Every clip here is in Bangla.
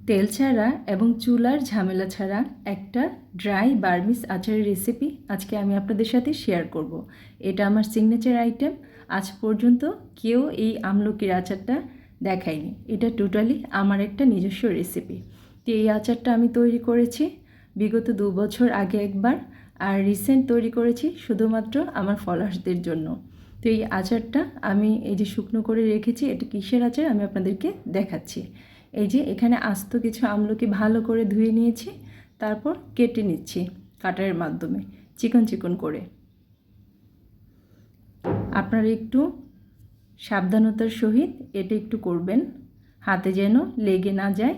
তেল ছাড়া এবং চুলার ঝামেলা ছাড়া একটা ড্রাই বার্মিজ আচারের রেসিপি আজকে আমি আপনাদের সাথে শেয়ার করব। এটা আমার সিগনেচার আইটেম। আজ পর্যন্ত কেউ এই আমলকির আচারটা দেখায়নি। এটা টোটালি আমার একটা নিজস্ব রেসিপি। তো এই আচারটা আমি তৈরি করেছি বিগত 2 বছর আগে একবার, আর রিসেন্ট তৈরি করেছি শুধুমাত্র আমার ফলোয়ার্সদের জন্য। তো এই আচারটা আমি এই যে শুকনো করে রেখেছি, এটা কিসের আচার আমি আপনাদেরকে দেখাচ্ছি। এই যে এখানে আস্ত কিছু আমলকি ভালো করে ধুয়ে নিয়েছি, তারপর কেটে নিচ্ছি কাটারের মাধ্যমে চিকন চিকন করে। আপনারা একটু সাবধানতার সহিত এটা একটু করবেন, হাতে যেন লেগে না যায়।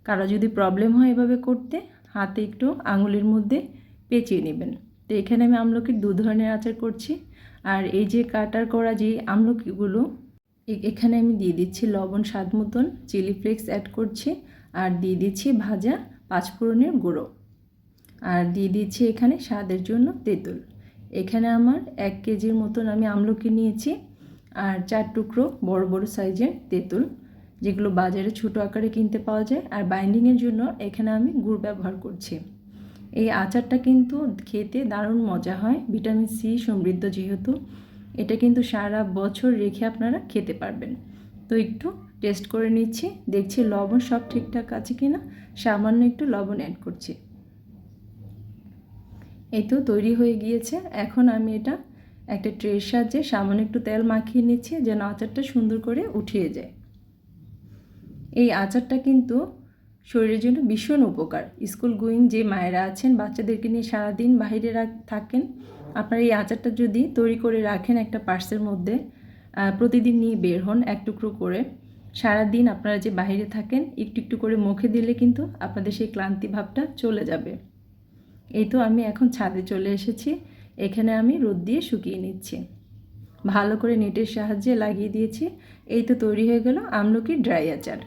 কারো যদি প্রবলেম হয় এভাবে করতে, হাতে একটু আঙুলের মধ্যে পেঁচিয়ে নেবেন। তো এখানে আমি আমলকির 2 ধরনের আচার করছি। আর এই যে কাটার করা যে আমলকিগুলো, এখানে আমি দিয়ে দিচ্ছি লবণ স্বাদ মতন, চিলি ফ্লেক্স অ্যাড করছি, আর দিয়ে দিচ্ছি ভাজা 5 ফোড়নের গুঁড়ো, আর দিয়ে দিচ্ছি এখানে স্বাদের জন্য তেঁতুল। এখানে আমার 1 কেজির মতন আমি আমলকি নিয়েছি, আর 4 টুকরো বড় বড় সাইজের তেঁতুল, যেগুলো বাজারে ছোটো আকারে কিনতে পাওয়া যায়। আর বাইন্ডিংয়ের জন্য এখানে আমি গুড় ব্যবহার করছি। এই আচারটা কিন্তু খেতে দারুণ মজা হয়, ভিটামিন সি সমৃদ্ধ যেহেতু। এটা কিন্তু সারা বছর রেখে আপনারা খেতে পারবেন। তো একটু টেস্ট করে নিচ্ছি, দেখছি লবণ সব ঠিকঠাক আছে কিনা, সামান্য একটু লবণ অ্যাড করছি। এই তো তৈরি হয়ে গিয়েছে। এখন আমি এটা একটা ট্রের সাহায্যে সামান্য একটু তেল মাখিয়ে নিচ্ছি, যেন আচারটা সুন্দর করে উঠিয়ে যায়। এই আচারটা কিন্তু শরীরের জন্য ভীষণ উপকার। স্কুল গোয়িং যে মায়েরা আছেন, বাচ্চাদেরকে নিয়ে সারাদিন বাইরে থাকেন, আপনারা এই আচারটা যদি তৈরি করে রাখেন একটা পার্সের মধ্যে, প্রতিদিন নিয়ে বের হন 1 টুকরো করে, সারাদিন আপনারা যে বাইরে থাকেন একটু একটু করে মুখে দিলে কিন্তু আপনাদের সেই ক্লান্তি ভাবটা চলে যাবে। এই তো আমি এখন ছাদে চলে এসেছি। এখানে আমি রোদ দিয়ে শুকিয়ে নিচ্ছি, ভালো করে নেটের সাহায্যে লাগিয়ে দিয়েছি। এই তো তৈরি হয়ে গেল আমলকির ড্রাই আচার।